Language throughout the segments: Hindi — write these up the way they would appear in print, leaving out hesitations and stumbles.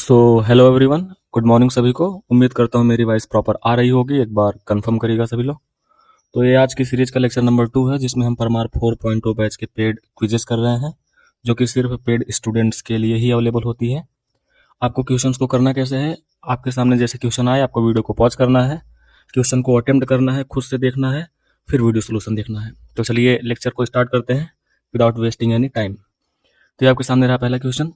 So hello everyone, good morning सभी को। उम्मीद करता हूँ मेरी वॉइस प्रॉपर आ रही होगी। एक बार कंफर्म करिएगा सभी लोग। तो ये आज की सीरीज का लेक्चर नंबर 2 है, जिसमें हम परमार 4.0 बैच के पेड क्विजेस कर रहे हैं, जो कि सिर्फ पेड स्टूडेंट्स के लिए ही अवेलेबल होती है। आपको क्वेश्चंस को करना कैसे है, आपके सामने जैसे क्वेश्चन आए आपको वीडियो को पॉज करना है, क्वेश्चन को अटेम्प्ट करना है, खुद से देखना है, फिर वीडियो सोल्यूशन देखना है। तो चलिए लेक्चर को स्टार्ट करते हैं विदाउट वेस्टिंग एनी टाइम। तो ये आपके सामने रहा पहला question.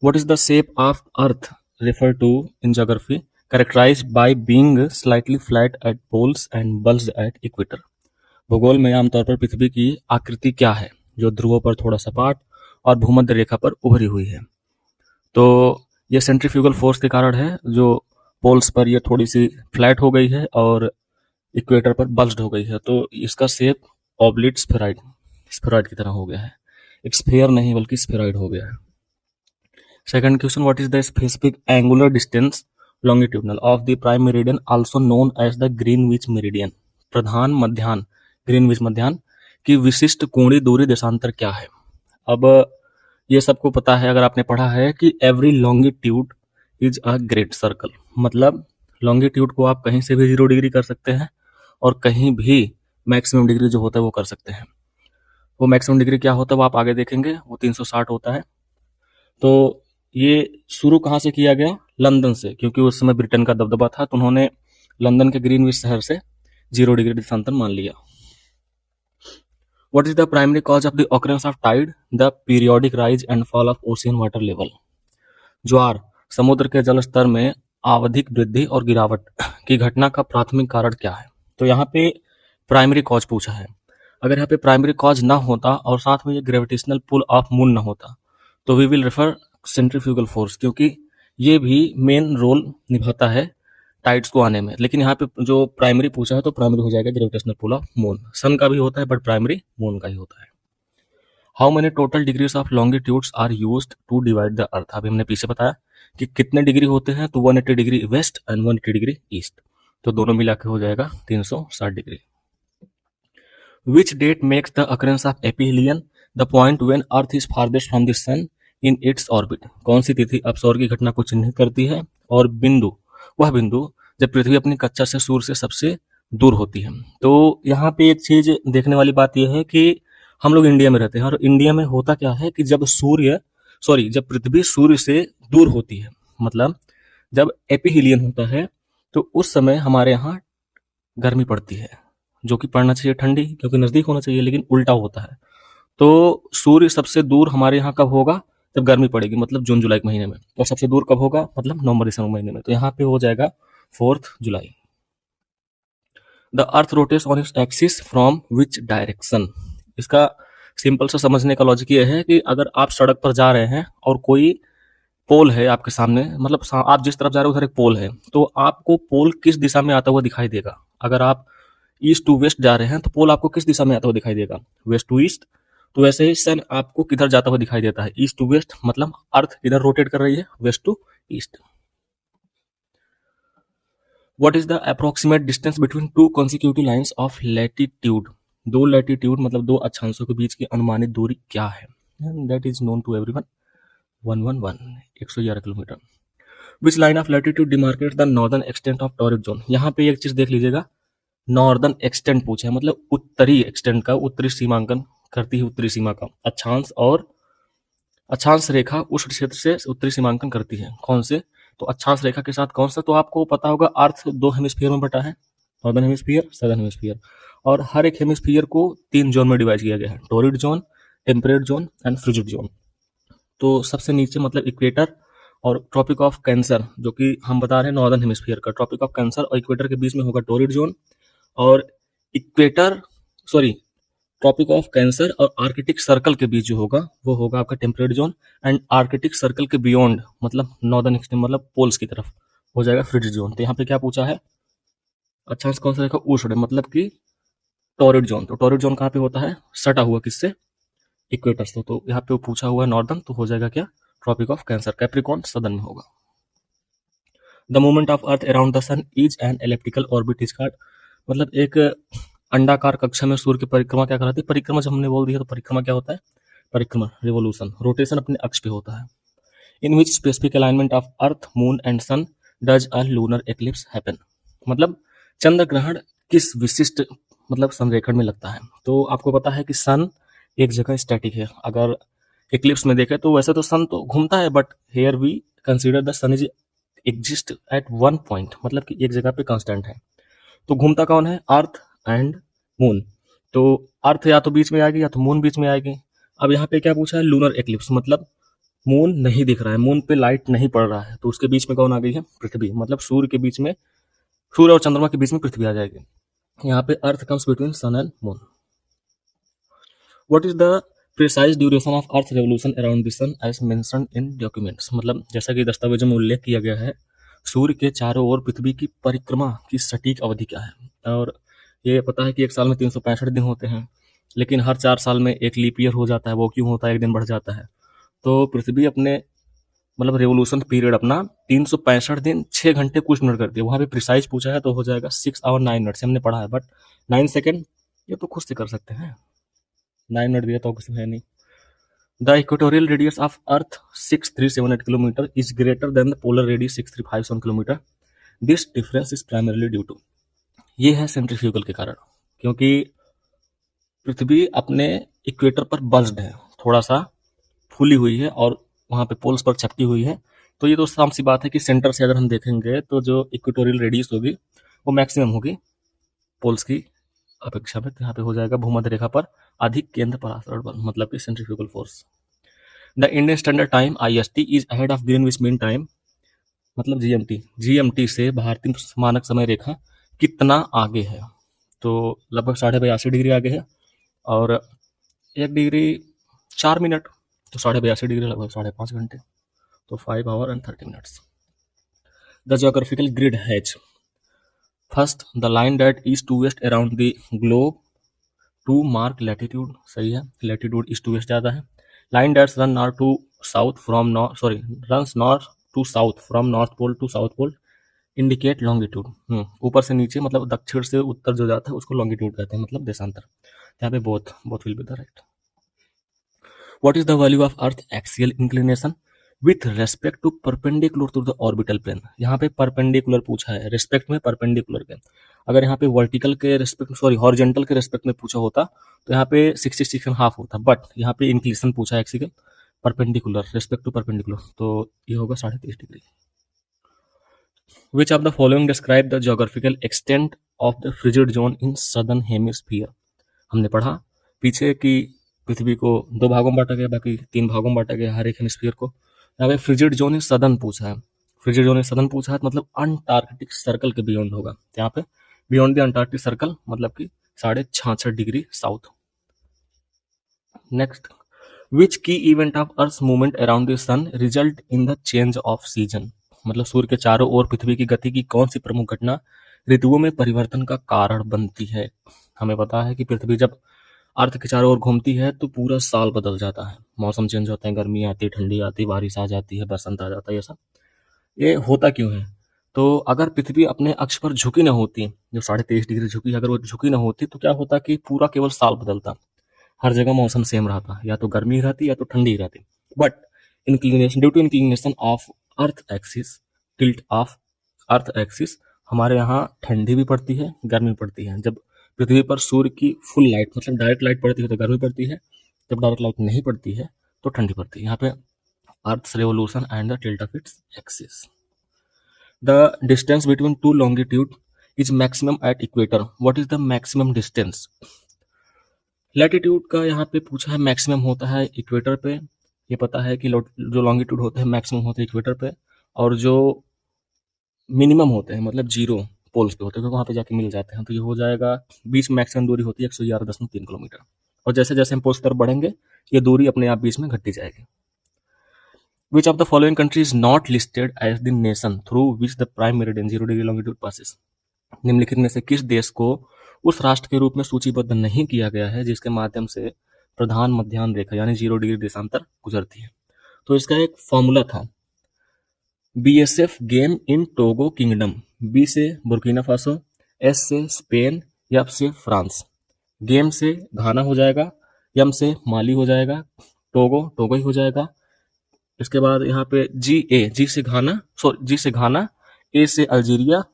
What is the shape of Earth referred to in geography, characterized by being slightly flat at poles and bulged at equator? भूगोल में आमतौर पर पृथ्वी की आकृति क्या है, जो ध्रुवों पर थोड़ा सपाट और भूमध्य रेखा पर उभरी हुई है? तो ये सेंट्रीफ्यूगल फोर्स के कारण है, जो पोल्स पर ये थोड़ी सी फ्लैट हो गई है और इक्वेटर पर बल्ज्ड हो गई है। तो इसका शेप ऑब्लिट स्फेरॉइड स्फेरॉइड की तरह हो गया है। एक स्फेयर नहीं बल्कि स्फेरॉइड हो गया है। Second question, what is the specific angular distance longitudinal of the prime meridian, also known as the Greenwich meridian? प्रधान मध्याह्न ग्रीनविच मध्याह्न की विशिष्ट कोणीय दूरी देशांतर क्या है? अब ये सबको पता है, अगर आपने पढ़ा है कि every longitude is a great circle. मतलब लॉन्गिट्यूड को आप कहीं से भी 0 डिग्री कर सकते हैं और कहीं भी मैक्सिमम डिग्री जो होता है वो कर सकते हैं। वो मैक्सिमम डिग्री क्या होता है वो आप आगे देखेंगे, वो 360 होता है। तो ये शुरू कहाँ से किया गया? लंदन से, क्योंकि उस समय ब्रिटेन का दबदबा था, तो उन्होंने लंदन के ग्रीनविच शहर से 0 डिग्री देशांतर मान लिया। What is the primary cause of the occurrence of tide, the periodic rise and fall of ocean water level? ज्वार, समुद्र के जल स्तर में आवधिक वृद्धि और गिरावट की घटना का प्राथमिक कारण क्या है? तो यहाँ पे प्राइमरी कॉज पूछा है। अगर यहाँ पे प्राइमरी कॉज ना होता और साथ में ये ग्रेविटेशनल पुल ऑफ मून ना होता, तो we will refer centrifugal force, क्योंकि ये भी मेन रोल निभाता है टाइड्स को आने में। लेकिन यहाँ पे जो प्राइमरी पूछा है तो प्राइमरी हो जाएगा ग्रेविटेशनल पुल ऑफ मून। सन का भी होता है बट प्राइमरी मून का ही होता है। How many total degrees of longitudes are used to divide the earth? अभी हमने पीछे बताया कि कितने डिग्री होते हैं, तो 180 degree west and 180 degree east, तो दोनों मिला के हो जाएगा 360 degree. Which date makes the occurrence of aphelion, the point when earth is farthest from the sun in its orbit? कौन सी तिथि अपसौर की घटना को चिन्हित करती है? और बिंदु, वह बिंदु जब पृथ्वी अपनी कक्षा से सूर्य से सबसे दूर होती है। तो यहाँ पे एक चीज देखने वाली बात यह है कि हम लोग इंडिया में रहते हैं, और इंडिया में होता क्या है कि जब पृथ्वी सूर्य से दूर होती है, मतलब जब एपीहिलियन होता है, तो उस समय हमारे यहाँ गर्मी पड़ती है, जो कि पड़ना चाहिए ठंडी, क्योंकि नजदीक होना चाहिए, लेकिन उल्टा होता है। तो सूर्य सबसे दूर हमारे यहाँ कब होगा? जब गर्मी पड़ेगी, मतलब जून जुलाई के महीने में। और सबसे दूर कब होगा? मतलब नवंबर दिसंबर महीने में। तो यहाँ पे हो जाएगा 4 जुलाई। The earth rotates on its axis from which direction? इसका सिंपल सा समझने का लॉजिक ये है कि अगर आप सड़क पर जा रहे हैं और कोई पोल है आपके सामने, मतलब आप जिस तरफ जा रहे हो उधर एक पोल है, तो आपको पोल किस दिशा में आता हुआ दिखाई देगा? अगर आप ईस्ट टू वेस्ट जा रहे हैं तो पोल आपको किस दिशा में आता हुआ दिखाई देगा? West to east. तो वैसे ही सन आपको किधर जाता हुआ दिखाई देता है? ईस्ट टू वेस्ट, मतलब अर्थ किधर रोटेट कर रही है? West to east. What is the approximate distance between two consecutive lines of latitude? दो लैटिट्यूड मतलब दो अक्षांशों के बीच की अनुमानित दूरी क्या है? That is known to everyone, 111 kilometre. Which line of latitude demarcate the northern extent of torrid zone? यहाँ पे एक चीज देख लीजिएगा, नॉर्दर्न एक्सटेंट पूछा है, मतलब उत्तरी एक्सटेंट का, उत्तरी सीमांकन करती है उत्तरी सीमा का अक्षांश, और अक्षांश रेखा उस क्षेत्र से उत्तरी सीमांकन करती है। कौन से? तो अक्षांश रेखा के साथ कौन सा? तो आपको पता होगा अर्थ 2 हेमिस्फीयर में बटा है, नॉर्दर्न हेमिस्फीयर, सदर्न हेमिस्फीयर, और हर एक हेमिस्फीयर को 3 जोन में डिवाइड किया गया है, torrid zone, temperate zone and frigid zone. तो सबसे नीचे मतलब इक्वेटर और ट्रॉपिक ऑफ कैंसर, जो कि हम बता रहे हैं नॉर्दर्न हेमिस्फीयर का, ट्रॉपिक ऑफ कैंसर और इक्वेटर के बीच में होगा टोरिड जोन, और ट्रॉपिक ऑफ कैंसर और आर्कटिक सर्कल के बीच जो होगा वो होगा आपका temperate zone, and Arctic circle के बियॉन्ड मतलब नॉर्दर्न एक्सट्रीम मतलब पोल्स की तरफ हो जाएगा फ्रिजिड जोन। तो यहाँ पे क्या पूछा है? अच्छा कौन सा देखा? उष्ण, मतलब कि टॉरिड जोन। तो टॉरिड जोन कहाँ पे होता है? सटा हुआ किससे? इक्वेटर से। तो यहाँ पे वो पूछा हुआ है नॉर्दर्न, तो हो जाएगा क्या? Tropic of cancer, Capricorn southern में होगा। The movement of earth around the sun is an elliptical orbit is called, मतलब एक अंडाकार कक्षा में सूर्य की परिक्रमा क्या कहलाती है? परिक्रमा जब हमने बोल दिया तो परिक्रमा क्या होता है? परिक्रमा, रिवोल्यूशन, रोटेशन अपने अक्ष पे होता है। In which specific alignment of earth moon and sun does a lunar eclipse happen. मतलब चंद्र ग्रहण किस विशिष्ट मतलब संरेखण में लगता है। तो आपको पता है कि सन एक जगह स्टैटिक है। अगर इक्लिप्स में देखें तो वैसे तो सन तो घूमता है, but here we consider the sun is exist at one point, मतलब कि एक जगह पे कांस्टेंट है। तो घूमता कौन है? Earth and moon. तो अर्थ या तो बीच में आएगी या तो मून बीच में आएगी। अब यहाँ पे क्या पूछा है? लूनर एक्लिप्स, मतलब मून नहीं दिख रहा है, मून पे लाइट नहीं पड़ रहा है, तो उसके बीच में कौन आ गई है? पृथ्वी। मतलब सूर्य के बीच में, सूर्य और चंद्रमा के बीच में पृथ्वी आ जाएगी। यहाँ पे earth comes between sun and moon. What is the precise duration of earth revolution around the sun as mentioned in documents. मतलब जैसा कि दस्तावेजों में उल्लेख किया गया है, सूर्य के चारों ओर पृथ्वी की परिक्रमा की सटीक अवधि क्या है। और ये पता है कि एक साल में 365 दिन होते हैं, लेकिन हर 4 साल में एक लीप ईयर हो जाता है। वो क्यों होता है? एक दिन बढ़ जाता है। तो पृथ्वी अपने मतलब रेवोल्यूशन पीरियड अपना 365 दिन 6 घंटे कुछ मिनट करती है। वहाँ पे प्रिसाइज पूछा है तो हो जाएगा 6 आवर 9 मिनट से हमने पढ़ा है, बट 9 सेकेंड ये तो खुद से कर सकते हैं। 9 मिनट दिया तो किसी है नहीं। The equatorial radius of earth 6378 kilometre is greater than the polar radius 6357 kilometre. This difference is primarily due to, ये है सेंट्रीफ्यूगल के कारण, क्योंकि पृथ्वी अपने इक्वेटर पर बल्ज्ड है, थोड़ा सा फूली हुई है और वहाँ पे पोल्स पर चपटी हुई है। तो ये तो साफ सी बात है कि सेंटर से अगर हम देखेंगे तो जो इक्वेटोरियल रेडियस होगी वो मैक्सिमम होगी पोल्स की अपेक्षा में। तो यहाँ पे हो जाएगा भूमध्य रेखा पर अधिक केंद्र परासरण बल, मतलब कि centrifugal force. The Indian standard time IST is ahead of Greenwich mean time, मतलब GMT से भारतीय मानक समय रेखा कितना आगे है? तो लगभग 82.5 डिग्री आगे है, और 1 डिग्री 4 मिनट, तो 82.5 डिग्री लगभग 5.5 घंटे, तो 5 hours and 30 minutes। The geographical grid has first the line that east to west around the globe to mark latitude, सही है, लैटिट्यूड ईस्ट टू वेस्ट ज़्यादा है। Line that's run north to south from north, sorry, runs north to south from north pole to south pole indicate longitude. ऊपर से नीचे मतलब दक्षिण से उत्तर जो जाता है उसको लॉन्गिट्यूड कहते हैं, मतलब देशांतर। यहाँ पे both will be the right. What is the value of earth axial inclination with respect to perpendicular to the orbital plane. यहाँ पे परपेंडिकुलर पूछा है, रेस्पेक्ट में परपेंडिकुलर के। अगर यहाँ पे वर्टिकल के रेस्पेक्ट, सॉरी हॉरिजॉन्टल के रेस्पेक्ट में पूछा होता तो यहाँ पे 66.5 होता, बट यहाँ पे इंक्लिनेशन पूछा है axial perpendicular, respect to perpendicular, तो ये होगा 23.5 degree. Which of the following describe the geographical extent of the frigid zone in southern hemisphere? हमने पढ़ा पीछे कि पृथ्वी को 2 भागों में बांटा गया, बाकी 3 भागों में बांटा गया हर एक हेमिस्फीयर को। यहाँ पे फ्रिजिड जोन इन सदर्न पूछा है, फ्रिजिड जोन इन सदर्न पूछा है मतलब अंटार्कटिक सर्कल के बियॉन्ड होगा। यहाँ पे बियॉन्ड द अंटार्कटिक सर्कल मतलब कि 66.5 डिग्री साउथ। नेक्स्ट, विच की event of earth movement around the sun result in the change of season. मतलब सूर्य के चारों ओर पृथ्वी की गति की कौन सी प्रमुख घटना ऋतुओं में परिवर्तन का कारण बनती है? हमें पता है कि पृथ्वी जब अर्थ के चारों ओर घूमती है तो पूरा साल बदल जाता है, मौसम चेंज होता है, गर्मी आती है, ठंडी आती है, बारिश आ जाती है, बसंत आ जाता है। ये सब ये होता क्यों है? तो अगर पृथ्वी अपने अक्ष पर झुकी न होती, जो 23.5 डिग्री झुकी, अगर वो झुकी न होती तो क्या होता कि पूरा केवल साल बदलता, हर जगह मौसम सेम रहता, या तो गर्मी रहती या तो ठंडी रहती। But inclination, due to inclination of earth axis, tilt of earth axis, हमारे यहाँ ठंडी भी पड़ती है, गर्मी पड़ती है। जब पृथ्वी पर सूर्य की फुल लाइट मतलब डायरेक्ट लाइट पड़ती है तो गर्मी पड़ती है, जब डायरेक्ट लाइट नहीं पड़ती है तो ठंडी पड़ती है। यहाँ पे earth revolution and the tilt of its axis. The distance between two longitude is maximum at equator. What is the maximum distance? Latitude का यहाँ पे पूछा है, मैक्सिमम होता है इक्वेटर पे। ये पता है कि जो लॉन्गिट्यूड होते हैं मैक्सिमम होते हैं इक्वेटर पे, और जो मिनिमम होते हैं मतलब जीरो पोल्स पे होते हैं, क्योंकि वहाँ पे जाके मिल जाते हैं। तो ये हो जाएगा, बीच में मैक्सिमम दूरी होती है 111.3 किलोमीटर, और जैसे जैसे हम पोल्स की तरफ बढ़ेंगे ये दूरी अपने आप बीच में घटती जाएगी। Which of the following country is not listed as the nation through which the prime meridian 0 degree longitude passes. निम्नलिखित में से किस देश को उस राष्ट्र के रूप में सूचीबद्ध नहीं किया गया है जिसके माध्यम से प्रधान मध्याह्न रेखा यानी 0 डिग्री देशांतर गुजरती है? तो इसका एक फॉर्मूला था, BSF game in Togo kingdom, B से बुर्किना फासो, एस से स्पेन, एफ से फ्रांस। गेम से घाना हो जाएगा, एम से माली हो जाएगा, टोगो ही हो जाएगा, इसके बाद यहाँ पे जी से घाना, जी से घाना, ए से अल्जीरिया,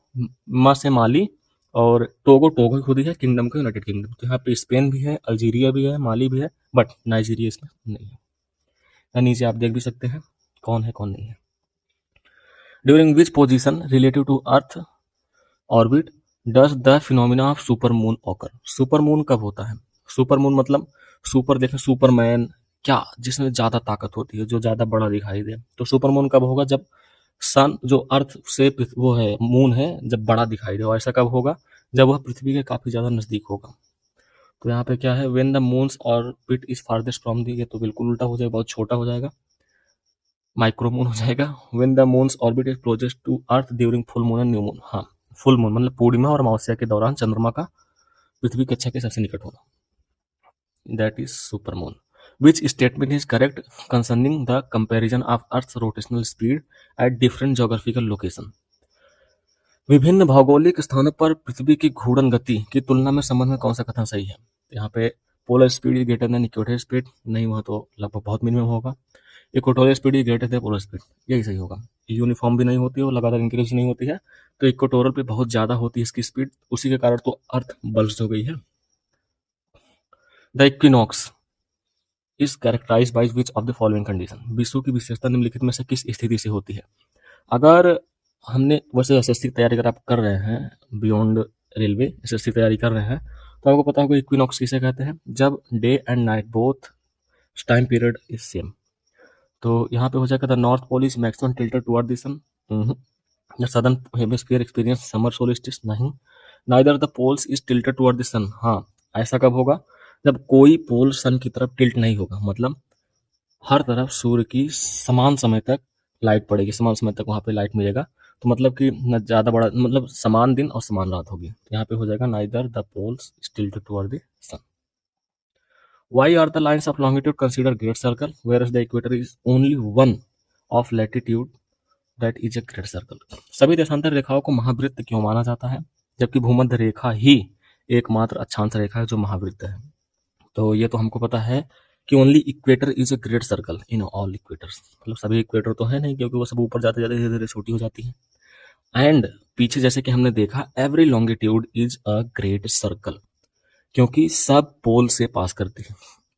मा से माली, और टोगो खुद ही है किंगडम का, यूनाइटेड किंगडम। तो यहाँ पे स्पेन भी है, अल्जीरिया भी है, माली भी है, बट नाइजीरिया इसमें नहीं है। या नीचे आप देख भी सकते हैं कौन है कौन नहीं है। During which position relative to earth orbit does the phenomena of super moon occur. Super moon कब होता है? सुपर मून मतलब सुपर देखें, सुपरमैन, क्या जिसमें ज्यादा ताकत होती है, जो ज्यादा बड़ा दिखाई दे। तो सुपर मून कब होगा? जब सन जो अर्थ से वो है मून है, जब बड़ा दिखाई दे। और ऐसा कब होगा? जब वह पृथ्वी के काफी ज्यादा नजदीक होगा। तो यहाँ पे क्या है, when the moon's orbit is farthest from the, ये तो बिल्कुल उल्टा हो जाएगा, बहुत छोटा हो जाएगा, माइक्रोमून हो जाएगा। When the moon's orbit is closest to earth during full moon and new moon. हाँ, फुल मून मतलब पूर्णिमा और अमावस्या के दौरान चंद्रमा का पृथ्वी की कक्षा के सबसे निकट होना, that is super moon. Which statement is correct concerning the comparison of earth rotational speed at different geographical location. विभिन्न भौगोलिक स्थानों पर पृथ्वी की घूर्णन गति की तुलना में संबंध में कौन सा कथन सही है? यहाँ पे polar speed is greater then equatorial speed, नहीं, वहाँ तो लगभग बहुत मिनिमम होगा। Equatorial speed is greater then polar speed, यही सही होगा। यूनिफॉर्म भी नहीं होती है और लगातार इंक्रीज नहीं होती है, तो इक्वेटोरियल पे बहुत ज्यादा होती है इसकी स्पीड, उसी के कारण तो अर्थ बल्ज हो गई है। The equinox is characterize by which of the following condition. विषु की विशेषता निम्नलिखित में से किस स्थिति से होती है? अगर हमने वैसे एसएससी की तैयारी अगर आप कर रहे हैं, बियॉन्ड रेलवे एसएससी की तैयारी कर रहे हैं, तो आपको पता होगा इक्विनॉक्स किसे कहते हैं, जब day and night both time period is same. तो यहाँ पे हो जाएगा the north pole is maximum tilted toward the sun, the southern hemisphere experience summer solstice, नहीं। Neither the poles is tilted toward the sun, हाँ, ऐसा कब होगा? जब कोई पोल सन की तरफ टिल्ट नहीं होगा, मतलब हर तरफ सूर्य की समान समय तक लाइट पड़ेगी, समान समय तक वहां पे लाइट मिलेगा, तो मतलब कि न ज्यादा बड़ा, मतलब समान दिन और समान रात होगी। तो यहाँ पे हो जाएगा neither the poles tilted toward the sun. Why are the lines of longitude considered great circle, whereas the equator is only one of latitude that is a great circle? सभी देशांतर रेखाओं को महावृत्त क्यों माना जाता है, जबकि भूमध्य रेखा ही एकमात्र अक्षांश रेखा है जो महावृत्त है? तो ये तो हमको पता है कि only equator is a great circle in all equators, मतलब सभी इक्वेटर तो है नहीं, क्योंकि वो सब ऊपर जाते जाते धीरे धीरे छोटी हो जाती है। एंड पीछे जैसे कि हमने देखा, every longitude is a great circle, क्योंकि सब पोल से पास करती है,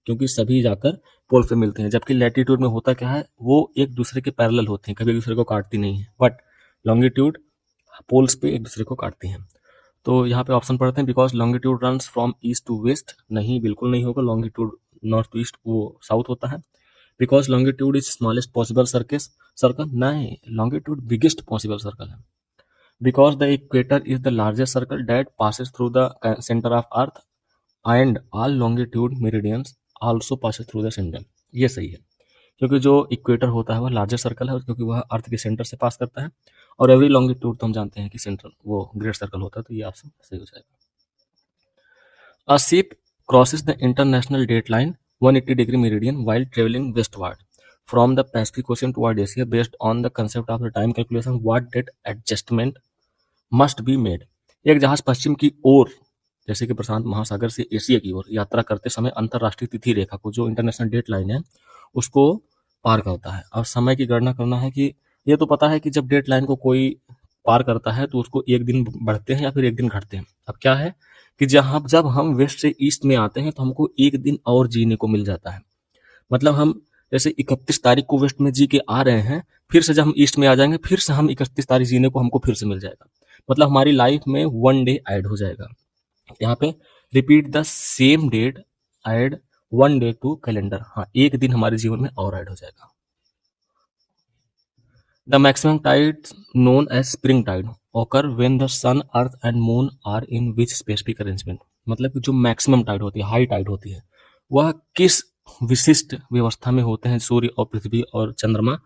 क्योंकि सभी जाकर पोल से मिलते हैं। जबकि लैटिट्यूड में होता क्या है, वो एक दूसरे के पैरेलल होते हैं, कभी एक दूसरे को काटती नहीं है, बट लॉन्गिट्यूड पोल्स पे एक दूसरे को काटती हैं। तो यहाँ पे ऑप्शन पढ़ते हैं, because longitude runs from east to west, नहीं, बिल्कुल नहीं होगा, लॉन्गिट्यूड नॉर्थ टू ईस्ट वो साउथ होता है। Because longitude is smallest possible circle, नहीं, लॉन्गिट्यूड बिगेस्ट पॉसिबल सर्कल है। Because the equator is the largest circle that passes through the centre of earth and all longitude meridians also passes through the centre, ये सही है, क्योंकि जो इक्वेटर होता है वह लार्जेस्ट सर्कल है, क्योंकि वह अर्थ के सेंटर से पास करता है, और एवरी लॉन्गिट्यूड तो हम जानते हैं कि सेंट्रल वो ग्रेट सर्कल होता है, तो ये ऑप्शन सही हो जाएगा। A ship crosses the international date line 180 degree meridian while traveling westward from the Pacific Ocean toward Asia based on the concept of the time calculation. What date adjustment must be made? एक जहाज पश्चिम की ओर, जैसे कि प्रशांत महासागर से एशिया की ओर यात्रा करते समय अंतरराष्ट्रीय तिथि रेखा को, जो इंटरनेशनल डेट लाइन है, उसको पार करता है। और समय की गणना करना है कि ये तो पता है कि जब डेट लाइन को कोई पार करता है तो उसको एक दिन बढ़ते हैं या फिर एक दिन घटते हैं। अब क्या है कि जब हम वेस्ट से ईस्ट में आते हैं तो हमको एक दिन और जीने को मिल जाता है। मतलब हम जैसे 31 तारीख को वेस्ट में जी के आ रहे हैं, फिर से जब हम ईस्ट में आ जाएंगे, फिर से हम 31 तारीख जीने को हमको फिर से मिल जाएगा, मतलब हमारी लाइफ में 1 डे ऐड हो जाएगा। यहाँ पे repeat the same date add 1 day to calendar, हाँ, एक दिन हमारे जीवन में और ऐड हो जाएगा। The maximum tide known as spring tide occur when the sun, earth and moon are in which specific arrangement? मतलब कि जो मैक्सिमम टाइड होती है, हाई टाइड होती है, वह किस विशिष्ट व्यवस्था में होते हैं, सूर्य और पृथ्वी और चंद्रमा,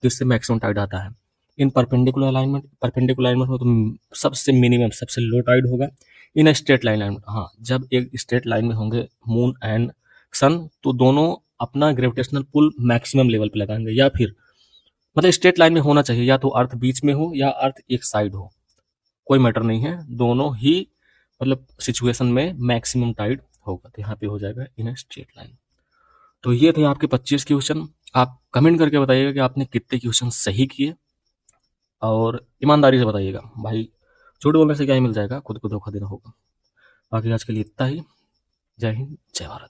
जिससे मैक्सिमम टाइड आता है? इन परपेंडिकुलर अलाइनमेंट में तो सबसे मिनिमम, सबसे लो टाइड होगा। इन स्ट्रेट लाइन अलाइनमेंट, हाँ, जब एक स्ट्रेट लाइन में होंगे मून एंड सन, तो दोनों अपना ग्रेविटेशनल पुल मैक्सिमम लेवल पे लगाएंगे, या फिर मतलब स्ट्रेट लाइन में होना चाहिए, या तो अर्थ बीच में हो या अर्थ एक साइड हो, कोई मैटर नहीं है, दोनों ही मतलब सिचुएशन में मैक्सिमम टाइड होगा। तो यहाँ पे हो जाएगा इन स्ट्रेट लाइन। तो ये थे आपके 25 क्वेश्चन। आप कमेंट करके बताइएगा कि आपने कितने क्वेश्चन सही किए, और ईमानदारी से बताइएगा भाई, झूठ बोलने से क्या ही मिल जाएगा, खुद को धोखा देना होगा। बाकी आज के लिए इतना ही। जय हिंद, जय भारत।